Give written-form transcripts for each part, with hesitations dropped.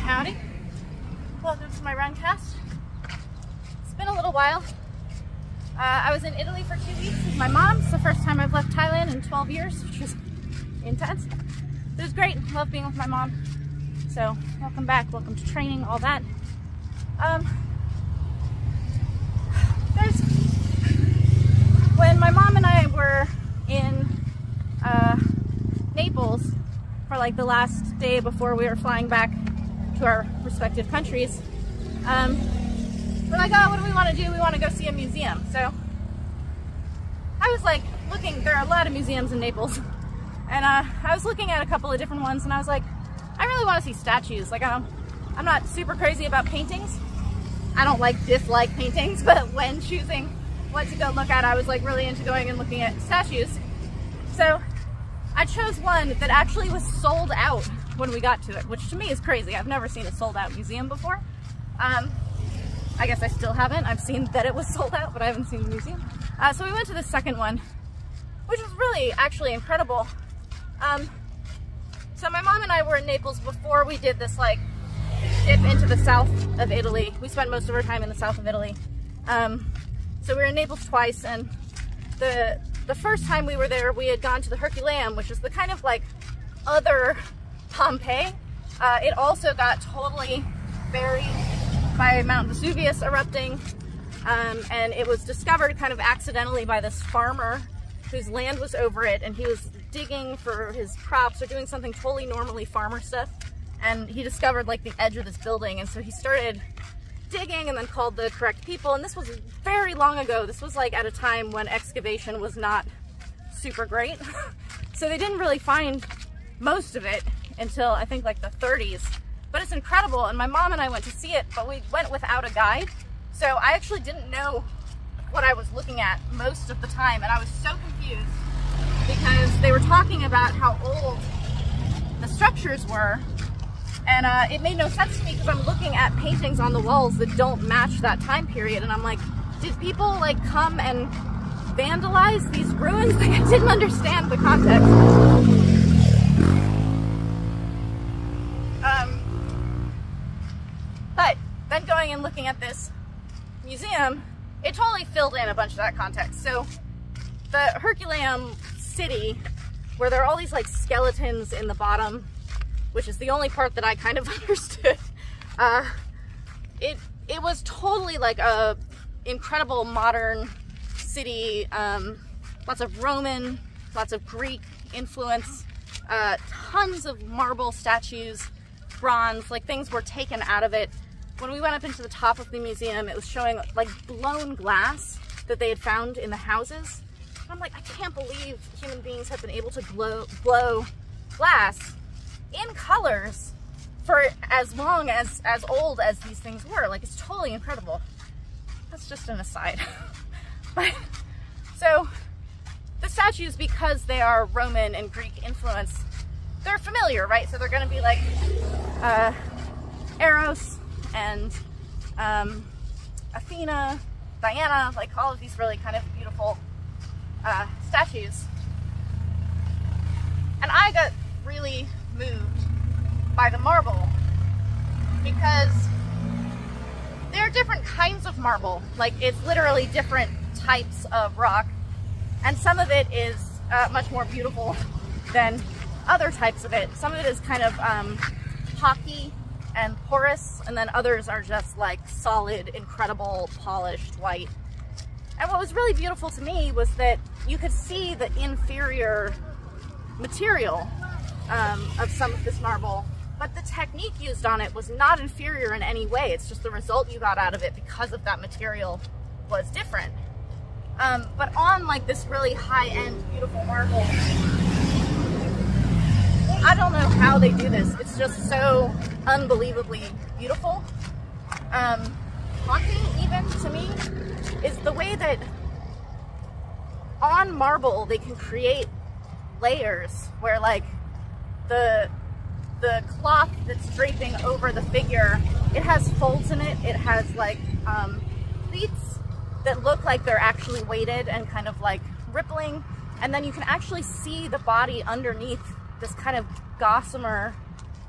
Howdy. Welcome to my Runcast. It's been a little while. I was in Italy for 2 weeks with my mom. It's the first time I've left Thailand in 12 years, which was intense. It was great. Love being with my mom. So, welcome back. Welcome to training, all that. When my mom and I were in Naples for like the last day before we were flying back to our respective countries, we're like, oh, what do we want to do? We want to go see a museum. So I was like looking, there are a lot of museums in Naples, and I was looking at a couple of different ones, and I was like, I really want to see statues. Like, I'm not super crazy about paintings. I don't dislike paintings, but when choosing what to go look at, I was like really into going and looking at statues. So I chose one that actually was sold out when we got to it, which to me is crazy. I've never seen a sold out museum before. I guess I still haven't. I've seen that it was sold out, but I haven't seen the museum. So we went to the second one, which was really actually incredible. So my mom and I were in Naples before we did this like dip into the south of Italy. We spent most of our time in the south of Italy. So we were in Naples twice, and the first time we were there, we had gone to the Herculaneum, which is the kind of like other Pompeii. It also got totally buried by Mount Vesuvius erupting, and it was discovered kind of accidentally by this farmer whose land was over it, and he was digging for his crops or doing something totally normally farmer stuff, and he discovered like the edge of this building, and so he started digging and then called the correct people. And this was very long ago. This was like at a time when excavation was not super great. So they didn't really find most of it until I think like the 30s. But it's incredible, and my mom and I went to see it, but we went without a guide. So I actually didn't know what I was looking at most of the time, and I was so confused because they were talking about how old the structures were. And it made no sense to me because I'm looking at paintings on the walls that don't match that time period, and I'm like, did people like come and vandalize these ruins? Like, I didn't understand the context. But then going and looking at this museum, it totally filled in a bunch of that context. So the Herculaneum city, where there are all these like skeletons in the bottom, which is the only part that I kind of understood. It was totally like a incredible modern city, lots of Roman, lots of Greek influence, tons of marble statues, bronze, like things were taken out of it. When we went up into the top of the museum, it was showing like blown glass that they had found in the houses. And I'm like, I can't believe human beings have been able to blow glass in colors for as long as old as these things were. Like, it's totally incredible. That's just an aside. But so the statues, because they are Roman and Greek influence, they're familiar, right? So they're going to be like Eros and Athena, Diana, like all of these really kind of beautiful statues. And I got really moved by the marble because there are different kinds of marble. Like, it's literally different types of rock, and some of it is much more beautiful than other types of it. Some of it is kind of hocky and porous, and then others are just like solid, incredible, polished white. And what was really beautiful to me was that you could see the inferior material of some of this marble, but the technique used on it was not inferior in any way. It's just the result you got out of it because of that material was different. But on like this really high-end beautiful marble, I don't know how they do this. It's just so unbelievably beautiful. Haunting even to me is the way that on marble they can create layers where like the cloth that's draping over the figure, it has folds in it. It has like pleats that look like they're actually weighted and kind of like rippling, and then you can actually see the body underneath this kind of gossamer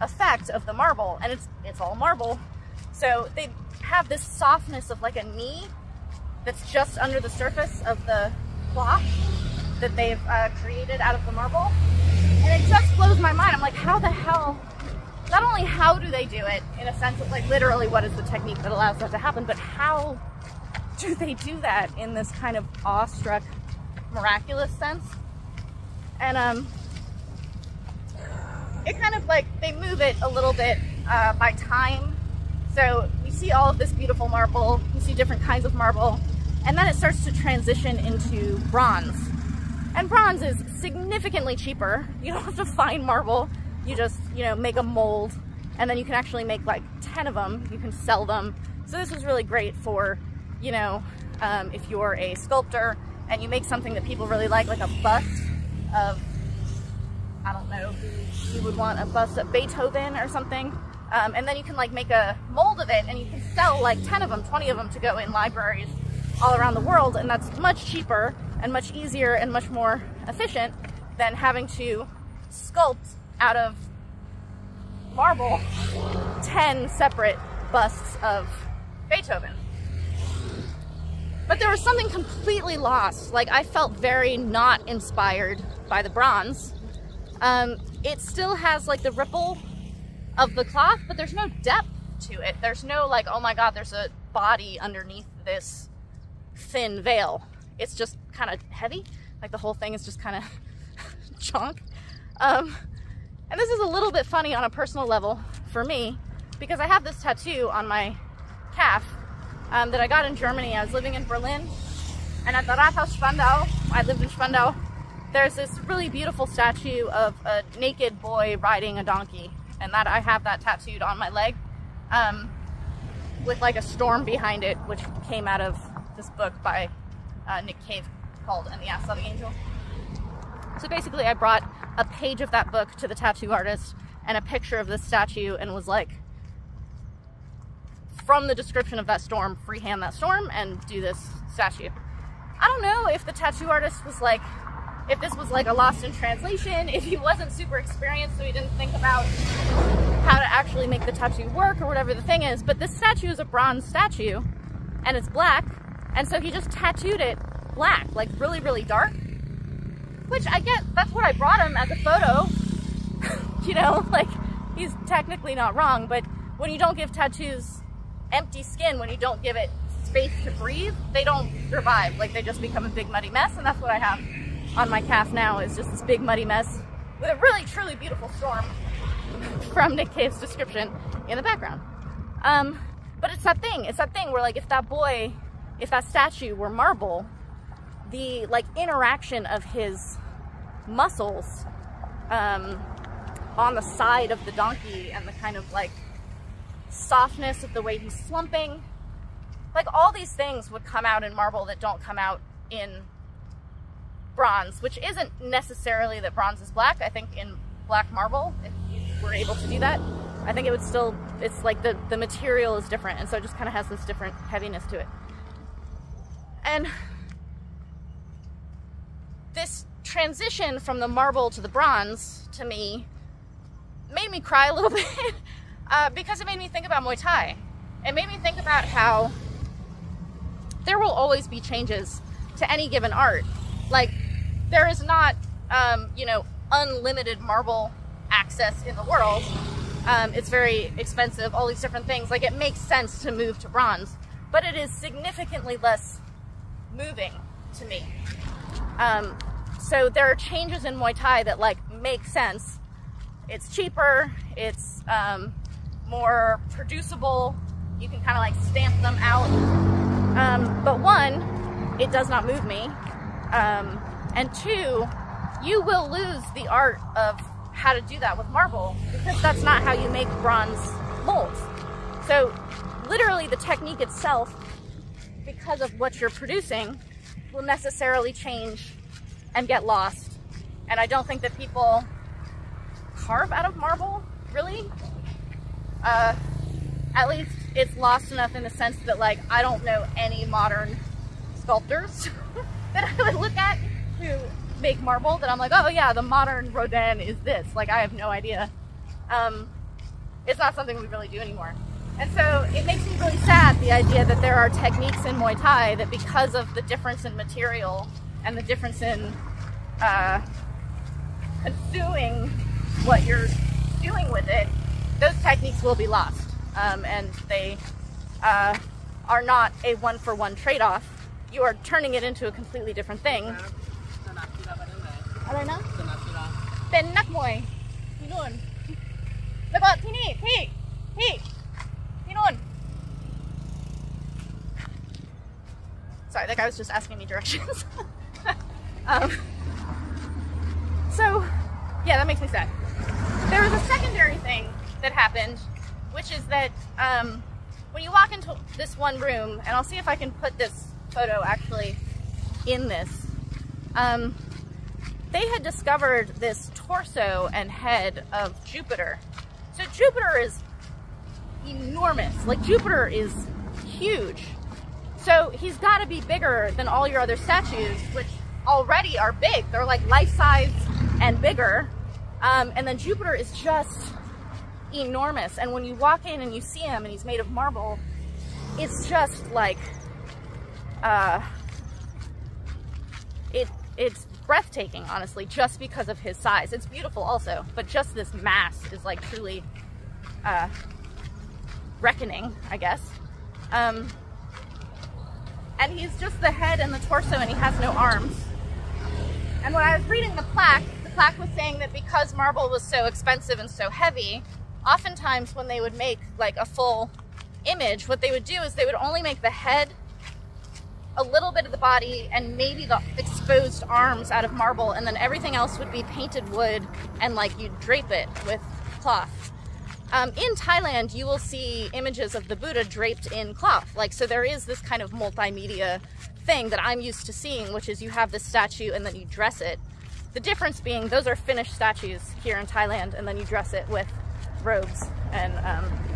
effect of the marble, and it's all marble. So they have this softness of like a knee that's just under the surface of the cloth that they've created out of the marble. And it just blows my mind. I'm like, how the hell, not only how do they do it in a sense of like literally what is the technique that allows that to happen, but how do they do that in this kind of awestruck, miraculous sense? And it kind of like, they move it a little bit by time. So we see all of this beautiful marble, we see different kinds of marble, and then it starts to transition into bronze. And bronze is significantly cheaper. You don't have to find marble. You just, you know, make a mold, and then you can actually make like 10 of them. You can sell them. So this is really great for, you know, if you're a sculptor and you make something that people really like a bust of, I don't know, who you would want a bust of Beethoven or something. And then you can like make a mold of it, and you can sell like 10 of them, 20 of them to go in libraries all around the world, and that's much cheaper and much easier and much more efficient than having to sculpt out of marble 10 separate busts of Beethoven. But there was something completely lost. Like, I felt very not inspired by the bronze. It still has like the ripple of the cloth, but there's no depth to it. There's no like, oh my God, there's a body underneath this thin veil. It's just kind of heavy. Like the whole thing is just kind of junk. And this is a little bit funny on a personal level for me, because I have this tattoo on my calf that I got in Germany. I was living in Berlin, and at the Rathaus Spandau, I lived in Spandau, there's this really beautiful statue of a naked boy riding a donkey, and that I have that tattooed on my leg with like a storm behind it, which came out of this book by Nick Cave called And the Ass of the Angel. So basically I brought a page of that book to the tattoo artist and a picture of this statue, and was like, from the description of that storm, freehand that storm and do this statue. I don't know if the tattoo artist was like, if this was like a lost in translation, if he wasn't super experienced so he didn't think about how to actually make the tattoo work or whatever the thing is, but this statue is a bronze statue and it's black, and so he just tattooed it black, like really, really dark, which I get, that's what I brought him as a photo. You know, like, he's technically not wrong, but when you don't give tattoos empty skin, when you don't give it space to breathe, they don't survive. Like, they just become a big muddy mess, and that's what I have on my calf now, is just this big muddy mess with a really truly beautiful storm from Nick Cave's description in the background. But it's that thing where, like, if that statue were marble, the like interaction of his muscles on the side of the donkey, and the kind of like softness of the way he's slumping, like all these things would come out in marble that don't come out in bronze, which isn't necessarily that bronze is black. I think in black marble, if you were able to do that, I think it would still, it's like the material is different, and so it just kind of has this different heaviness to it. And this transition from the marble to the bronze, to me, made me cry a little bit because it made me think about Muay Thai. It made me think about how there will always be changes to any given art. Like, there is not, you know, unlimited marble access in the world. It's very expensive, all these different things. Like, it makes sense to move to bronze, but it is significantly less moving to me. So there are changes in Muay Thai that like make sense. It's cheaper, it's more producible, you can kind of like stamp them out. But one, it does not move me. And two, you will lose the art of how to do that with marble, because that's not how you make bronze molds. So literally the technique itself, because of what you're producing, will necessarily change and get lost. And I don't think that people carve out of marble, really. At least it's lost enough in the sense that, like, I don't know any modern sculptors that I would look at who make marble that I'm like, oh yeah, the modern Rodin is this. Like, I have no idea. it's not something we really do anymore. And so it makes me really sad, the idea that there are techniques in Muay Thai that, because of the difference in material and the difference in consuming what you're doing with it, those techniques will be lost. And they are not a one-for-one trade-off. You are turning it into a completely different thing.อะไรนะเป็นนักมวยที่นู่นแล้วก็ที่นี่ที่นู่น Sorry, that guy was just asking me directions. So, yeah, that makes me sad. There was a secondary thing that happened, which is that when you walk into this one room, and I'll see if I can put this photo actually in this, they had discovered this torso and head of Jupiter. So Jupiter is enormous. Like, Jupiter is huge. So he's got to be bigger than all your other statues, which already are big. They're like life-size and bigger. And then Jupiter is just enormous. And when you walk in and you see him and he's made of marble, it's just like, it's breathtaking, honestly, just because of his size. It's beautiful also, but just this mass is like truly reckoning, I guess. And he's just the head and the torso, and he has no arms. And when I was reading the plaque was saying that because marble was so expensive and so heavy, oftentimes when they would make like a full image, what they would do is they would only make the head, a little bit of the body, and maybe the exposed arms out of marble, and then everything else would be painted wood, and like you'd drape it with cloth. In Thailand, you will see images of the Buddha draped in cloth. Like, so there is this kind of multimedia thing that I'm used to seeing, which is you have this statue and then you dress it. The difference being those are finished statues here in Thailand, and then you dress it with robes and,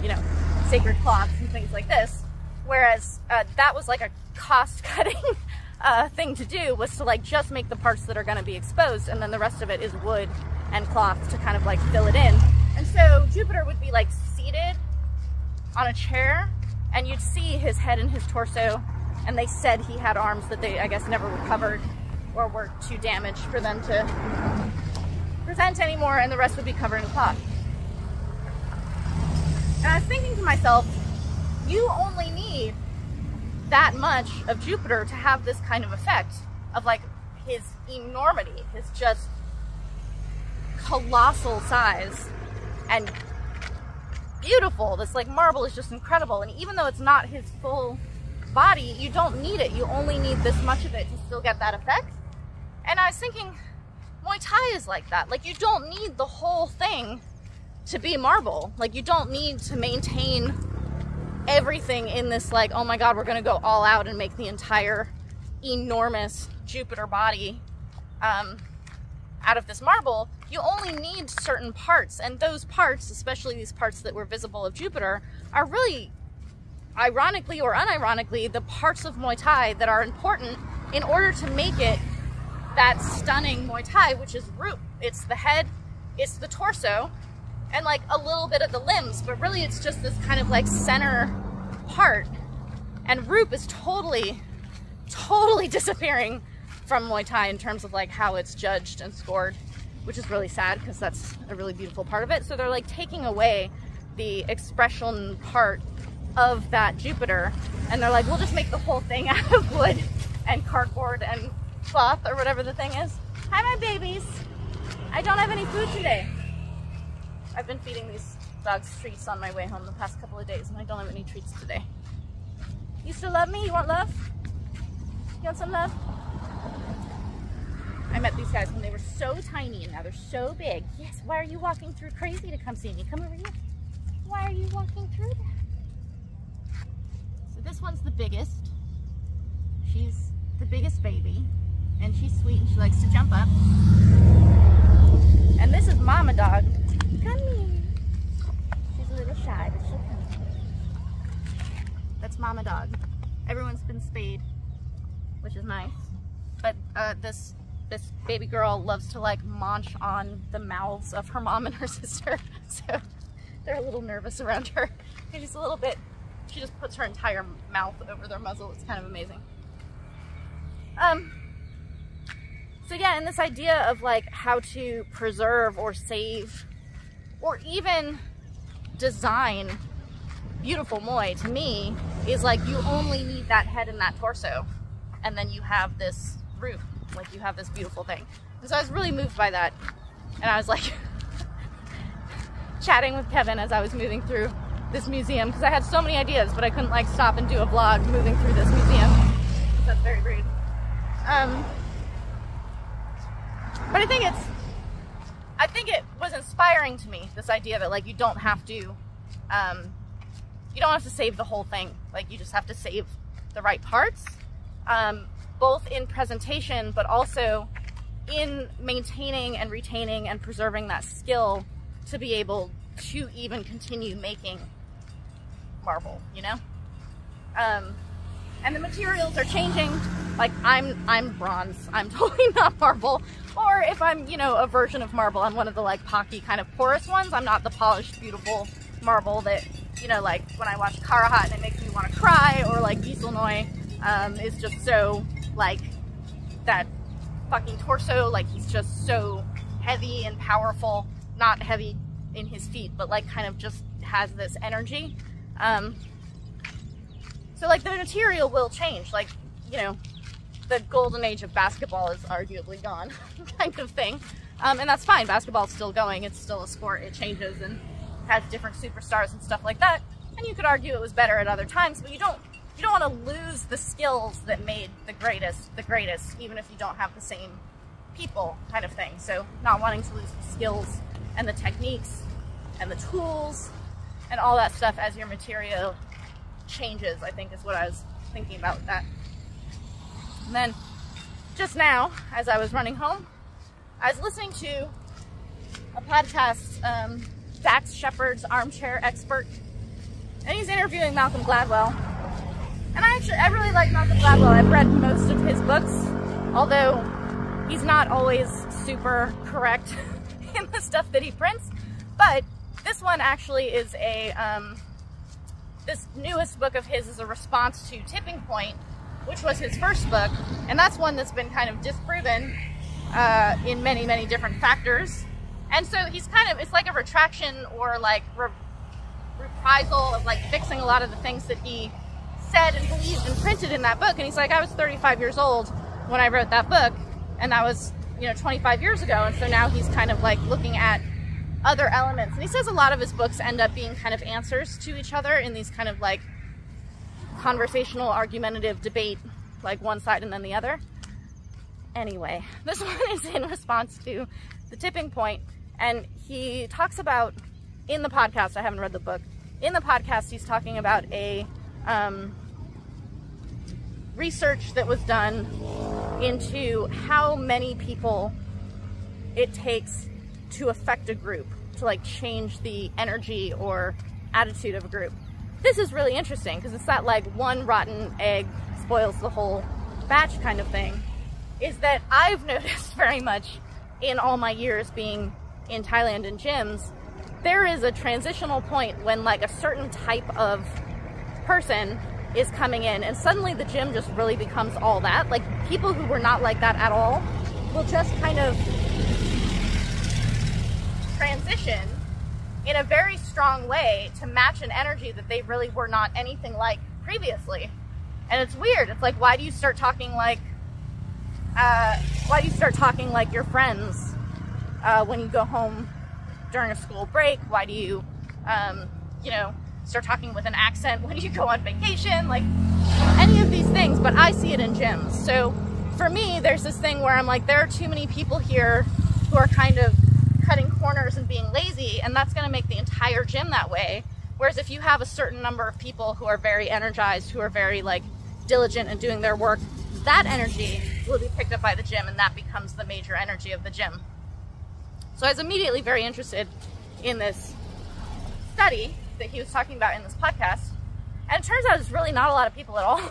you know, sacred cloths and things like this. Whereas that was like a cost-cutting thing to do, was to like just make the parts that are going to be exposed, and then the rest of it is wood and cloth to kind of like fill it in. And so Jupiter would be like seated on a chair, and you'd see his head and his torso, and they said he had arms that they, I guess, never recovered or were too damaged for them to present anymore, and the rest would be covered in cloth. And I was thinking to myself, you only need that much of Jupiter to have this kind of effect of like his enormity, his just colossal size and beautiful. This like marble is just incredible, and even though it's not his full body, you don't need it. You only need this much of it to still get that effect. And I was thinking, Muay Thai is like that. Like, you don't need the whole thing to be marble. Like, you don't need to maintain everything in this like, oh my god, we're gonna go all out and make the entire enormous Jupiter body out of this marble. You only need certain parts, and those parts, especially these parts that were visible of Jupiter, are really, ironically or unironically, the parts of Muay Thai that are important in order to make it that stunning Muay Thai, which is Ruup. It's the head, it's the torso, and like a little bit of the limbs, but really it's just this kind of like center part. And Ruup is totally disappearing from Muay Thai in terms of like how it's judged and scored, which is really sad because that's a really beautiful part of it. So they're like taking away the expression part of that Jupiter, and they're like, we'll just make the whole thing out of wood and cardboard and cloth or whatever the thing is. Hi, my babies. I don't have any food today. I've been feeding these dogs treats on my way home the past couple of days, and I don't have any treats today. You still love me? You want love? You want some love? I met these guys when they were so tiny, and now they're so big. Yes, why are you walking through crazy to come see me? Come over here. Why are you walking through that? So this one's the biggest. She's the biggest baby, and she's sweet, and she likes to jump up. And this is Mama Dog. Come here. She's a little shy, but she'll come. That's Mama Dog. Everyone's been spayed, which is nice. But this baby girl loves to like munch on the mouths of her mom and her sister. So They're a little nervous around her. She's a little bit, she just puts her entire mouth over their muzzle. It's kind of amazing. So yeah, and this idea of like how to preserve or save or even design beautiful Muay, to me, is like you only need that head and that torso, and then you have this Ruup, like you have this beautiful thing. And so I was really moved by that, and I was like chatting with Kevin as I was moving through this museum, because I had so many ideas, but I couldn't like stop and do a vlog moving through this museum. That's very rude. But I think it was inspiring to me, this idea that like you don't have to save the whole thing. Like you just have to save the right parts, both in presentation, but also in maintaining and retaining and preserving that skill to be able to even continue making marble, you know? And the materials are changing. Like I'm bronze, I'm totally not marble. Or if I'm, you know, a version of marble, I'm one of the like pocky kind of porous ones. I'm not the polished, beautiful marble that, you know, like when I watch Karahat and it makes me want to cry, or like Giselnoy is just so like that fucking torso, like he's just so heavy and powerful, not heavy in his feet, but like kind of just has this energy. So like the material will change, like, you know, the golden age of basketball is arguably gone kind of thing. And that's fine, basketball's still going, it's still a sport, it changes and has different superstars and stuff like that. And you could argue it was better at other times, but you don't want to lose the skills that made the greatest, even if you don't have the same people kind of thing. So not wanting to lose the skills and the techniques and the tools and all that stuff as your material changes, I think is what I was thinking about with that. And then just now, as I was running home, I was listening to a podcast, Dax Shepard's Armchair Expert, and he's interviewing Malcolm Gladwell. And I really like Malcolm Gladwell. I've read most of his books, although he's not always super correct in the stuff that he prints. But this one actually is this newest book of his is a response to Tipping Point, which was his first book, and that's one that's been kind of disproven in many, many different factors. And so he's kind of, it's like a retraction or like reprisal of like fixing a lot of the things that he said and believed and printed in that book. And he's like, I was 35 years old when I wrote that book, and that was, you know, 25 years ago. And so now he's kind of like looking at other elements. And he says a lot of his books end up being kind of answers to each other in these kind of like conversational, argumentative debate, like one side and then the other. Anyway, this one is in response to the Tipping Point, and he talks about, in the podcast, I haven't read the book, in the podcast he's talking about a research that was done into how many people it takes to affect a group, to like change the energy or attitude of a group. This is really interesting because it's that like one rotten egg spoils the whole batch kind of thing, is that I've noticed very much in all my years being in Thailand in gyms, there is a transitional point when like a certain type of person is coming in and suddenly the gym just really becomes all that. Like people who were not like that at all will just kind of transition in a very strong way to match an energy that they really were not anything like previously. And it's weird. It's like, why do you start talking like your friends when you go home during a school break? Why do you, you know, start talking with an accent when you go on vacation? Like any of these things, but I see it in gyms. So for me, there's this thing where I'm like, there are too many people here who are kind of cutting corners and being lazy, and that's going to make the entire gym that way. Whereas if you have a certain number of people who are very energized, who are very like diligent and doing their work, that energy will be picked up by the gym, and that becomes the major energy of the gym. So I was immediately very interested in this study that he was talking about in this podcast, and it turns out it's really not a lot of people at all.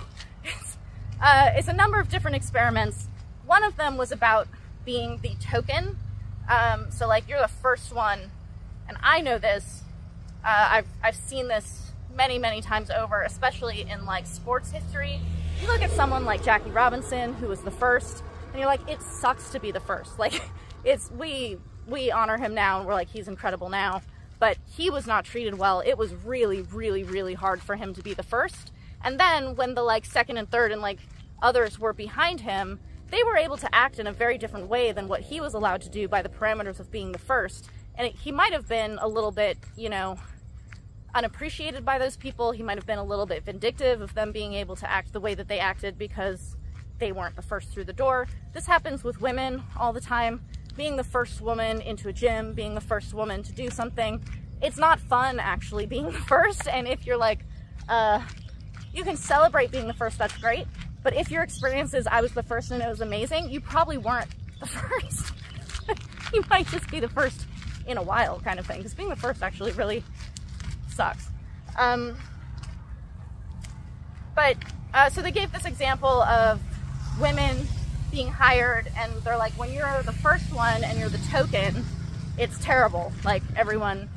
It's a number of different experiments. One of them was about being the token. So like you're the first one, and I know this I've seen this many, many times over, especially in like sports history. You look at someone like Jackie Robinson, who was the first, and you're like, it sucks to be the first. Like, we honor him now, and we're like, he's incredible now, but he was not treated well. It was really, really, really hard for him to be the first. And then when the like second and third and like others were behind him, they were able to act in a very different way than what he was allowed to do by the parameters of being the first. And he might have been a little bit, you know, unappreciated by those people. He might have been a little bit vindictive of them being able to act the way that they acted because they weren't the first through the door. This happens with women all the time. Being the first woman into a gym, being the first woman to do something. It's not fun actually being the first, and if you're like, you can celebrate being the first, that's great, but if your experience is I was the first and it was amazing, you probably weren't the first. You might just be the first in a while kind of thing, because being the first actually really sucks. So they gave this example of women being hired, and they're like, when you're the first one and you're the token, it's terrible. Like, everyone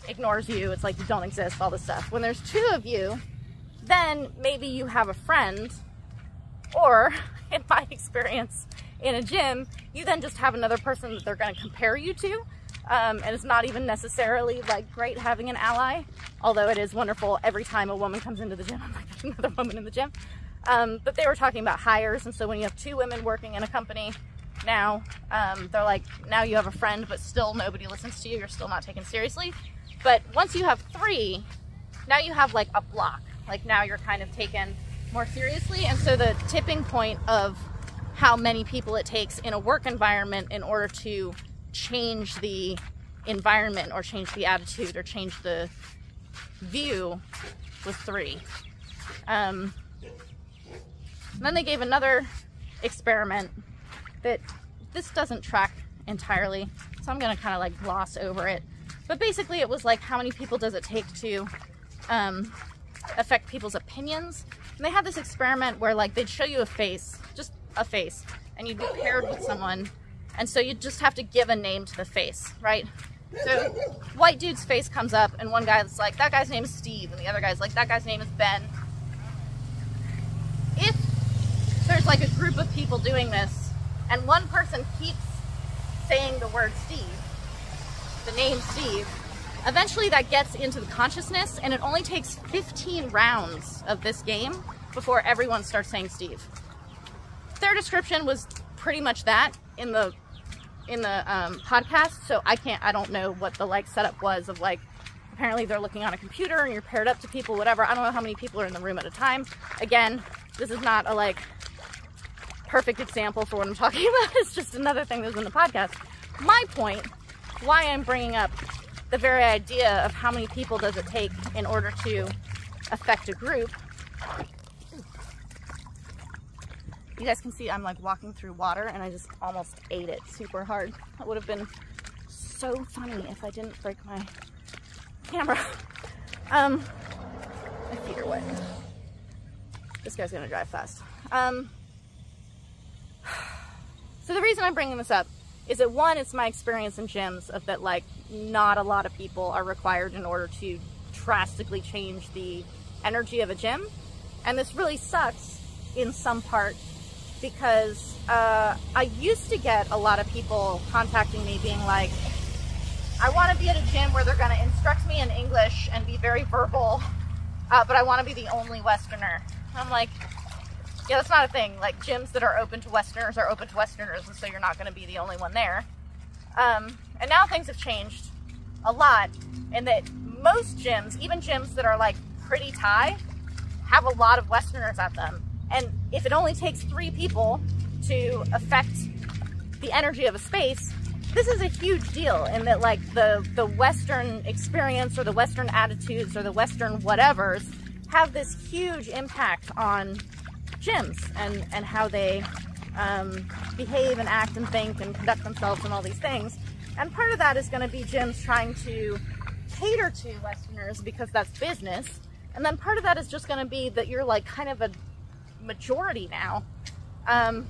ignores you. It's like you don't exist, all this stuff. When there's two of you, then maybe you have a friend, or in my experience in a gym, you then just have another person that they're going to compare you to. And it's not even necessarily like great having an ally, although it is wonderful every time a woman comes into the gym. I'm like, there's another woman in the gym. But they were talking about hires, and so when you have two women working in a company now, they're like, now you have a friend, but still nobody listens to you, you're still not taken seriously. But once you have three, now you have like a block. Like, now you're kind of taken more seriously, and so the tipping point of how many people it takes in a work environment in order to change the environment or change the attitude or change the view was 3. And then they gave another experiment that this doesn't track entirely, so I'm gonna kind of like gloss over it. But basically it was like, how many people does it take to affect people's opinions? And they had this experiment where like they'd show you a face, just a face, and you'd be paired with someone, and so you just have to give a name to the face, right? So white dude's face comes up, and one guy's like, that guy's name is Steve, and the other guy's like, that guy's name is Ben. If there's like a group of people doing this, and one person keeps saying the word Steve, the name Steve, eventually that gets into the consciousness, and it only takes 15 rounds of this game before everyone starts saying Steve. Their description was pretty much that in the podcast, so I don't know what the like setup was of like, apparently they're looking on a computer and you're paired up to people, whatever. I don't know how many people are in the room at a time. Again, this is not a like perfect example for what I'm talking about. It's just another thing that was in the podcast. My point, why I'm bringing up the very idea of how many people does it take in order to affect a group. You guys can see I'm like walking through water, and I just almost ate it super hard. That would have been so funny if I didn't break my camera. My feet are wet. This guy's gonna drive fast. So the reason I'm bringing this up is that, one, it's my experience in gyms of that like not a lot of people are required in order to drastically change the energy of a gym. And this really sucks in some part, because I used to get a lot of people contacting me being like, I want to be at a gym where they're going to instruct me in English and be very verbal, but I want to be the only Westerner. I'm like, yeah, that's not a thing. Like, gyms that are open to Westerners are open to Westerners, and so you're not going to be the only one there. And now things have changed a lot in that most gyms, even gyms that are like pretty Thai, have a lot of Westerners at them. And if it only takes 3 people to affect the energy of a space, this is a huge deal in that like the Western experience or the Western attitudes or the Western whatevers have this huge impact on gyms and how they behave and act and think and conduct themselves and all these things. And part of that is going to be gyms trying to cater to Westerners because that's business. And then part of that is just going to be that you're like kind of a majority now. And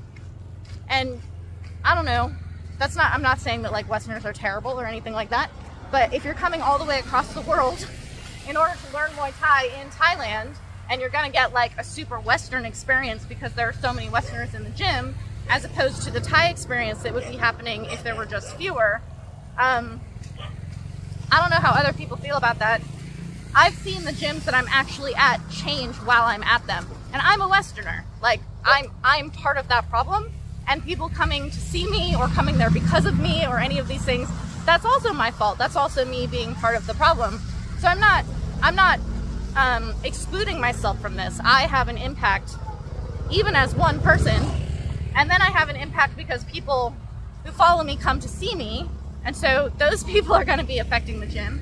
I don't know, I'm not saying that like Westerners are terrible or anything like that, But if you're coming all the way across the world in order to learn Muay Thai in Thailand, and you're gonna get like a super Western experience because there are so many Westerners in the gym, as opposed to the Thai experience that would be happening if there were just fewer. I don't know how other people feel about that. I've seen the gyms that I'm actually at change while I'm at them. And I'm a Westerner. Like, I'm part of that problem. And people coming to see me or coming there because of me or any of these things, that's also my fault. That's also me being part of the problem. So I'm not excluding myself from this. I have an impact even as one person. And then I have an impact because people who follow me come to see me. And so those people are going to be affecting the gym.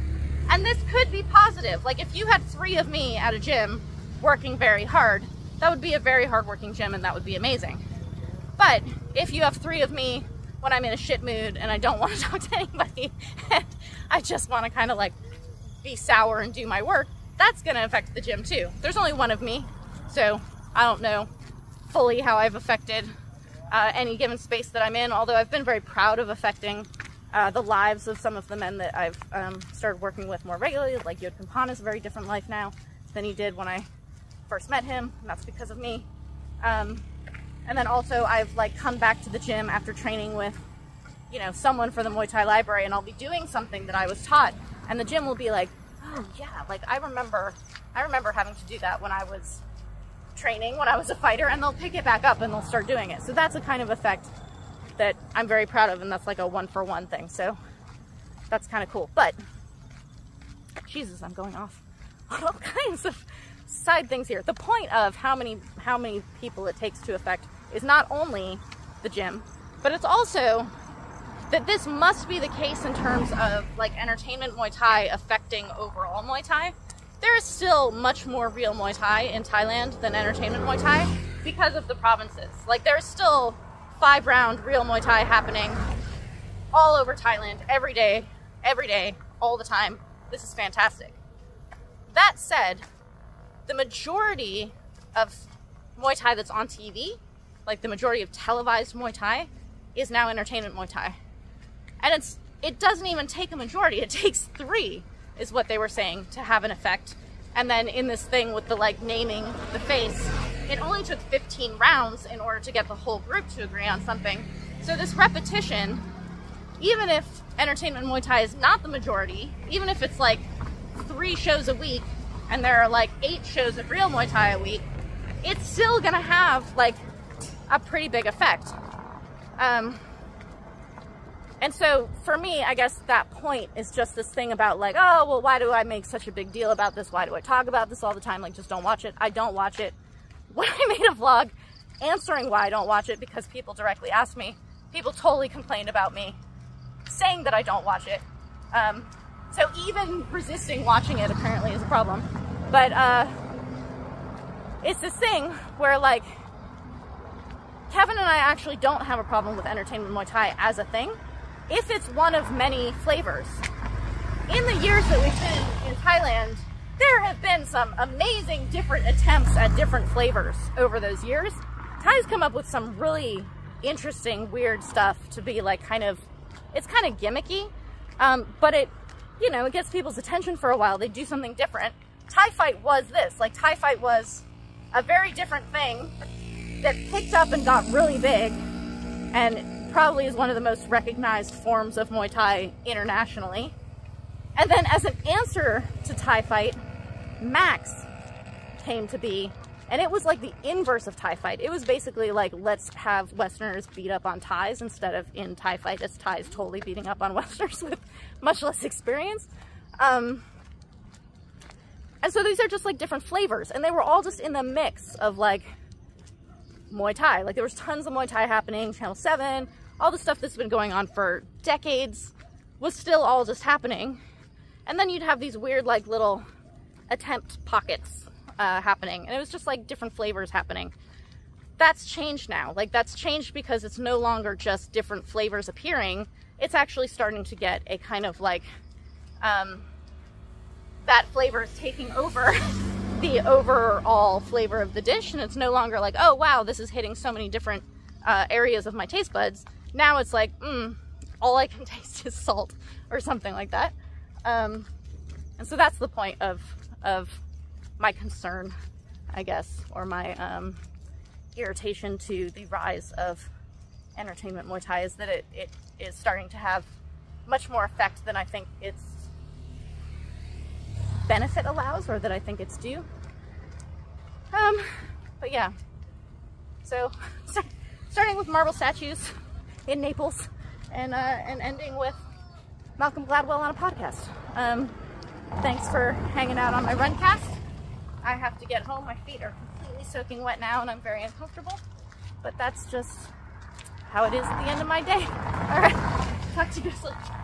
And this could be positive. Like if you had 3 of me at a gym working very hard, that would be a very hard-working gym and that would be amazing. But if you have 3 of me when I'm in a shit mood and I don't want to talk to anybody and I just want to kind of like be sour and do my work, that's going to affect the gym too. There's only 1 of me, so I don't know fully how I've affected any given space that I'm in, although I've been very proud of affecting the lives of some of the men that I've started working with more regularly. Like Yod Kampan has a very different life now than he did when I first met him, and that's because of me. And then also I've like come back to the gym after training with, you know, someone for the Muay Thai library, and I'll be doing something that I was taught, and the gym will be like, oh yeah, like I remember having to do that when I was training, when I was a fighter, and they'll pick it back up and they'll start doing it. So that's a kind of effect that I'm very proud of, and that's like a 1-for-1 thing. So that's kind of cool. But Jesus, I'm going off on all kinds of side things here. The point of how many people it takes to affect is not only the gym, but it's also that this must be the case in terms of like entertainment Muay Thai affecting overall Muay Thai. There is still much more real Muay Thai in Thailand than entertainment Muay Thai because of the provinces. Like there's still 5-round real Muay Thai happening all over Thailand every day, all the time. This is fantastic. That said, the majority of Muay Thai that's on TV, like the majority of televised Muay Thai, is now entertainment Muay Thai. And it doesn't even take a majority, it takes 3, is what they were saying, to have an effect. And then in this thing with the like naming the face, it only took 15 rounds in order to get the whole group to agree on something. So this repetition, even if entertainment Muay Thai is not the majority, even if it's like 3 shows a week and there are like 8 shows of real Muay Thai a week, it's still gonna have like a pretty big effect. And so for me, I guess that point is just this thing about like, oh, well, why do I make such a big deal about this? Why do I talk about this all the time? Like, just don't watch it. I don't watch it. When I made a vlog answering why I don't watch it, because people directly asked me, people totally complained about me saying that I don't watch it. So even resisting watching it apparently is a problem. But it's this thing where like, Kevin and I actually don't have a problem with entertainment Muay Thai as a thing, if it's one of many flavors. In the years that we've been in Thailand, there have been some amazing different attempts at different flavors over those years. Thai's come up with some really interesting, weird stuff to be like it's kind of gimmicky, but it, you know, it gets people's attention for a while. They do something different. Thai fight was this. Like, Thai fight was a very different thing that picked up and got really big, and probably is one of the most recognized forms of Muay Thai internationally. And then as an answer to Thai fight, Max came to be, and it was like the inverse of Thai fight. It was basically like, let's have Westerners beat up on Thais instead of in Thai fight, as Thais totally beating up on Westerners with much less experience. And so these are just like different flavors, and they were all just in the mix of like Muay Thai. Like there was tons of Muay Thai happening, Channel 7, all the stuff that's been going on for decades was still all just happening. And then you'd have these weird like little attempt pockets happening, and it was just like different flavors happening. That's changed now. Like that's changed because it's no longer just different flavors appearing. It's actually starting to get a kind of like that flavor is taking over the overall flavor of the dish, and it's no longer like, oh wow, this is hitting so many different areas of my taste buds. Now it's like, all I can taste is salt or something like that. And so that's the point of my concern, I guess, or my irritation to the rise of entertainment Muay Thai, is that it is starting to have much more effect than I think its benefit allows, or that I think it's due. But yeah, so starting with marble statues in Naples, and ending with Malcolm Gladwell on a podcast. Thanks for hanging out on my runcast. I have to get home. My feet are completely soaking wet now, and I'm very uncomfortable. But that's just how it is at the end of my day. All right, talk to you guys later.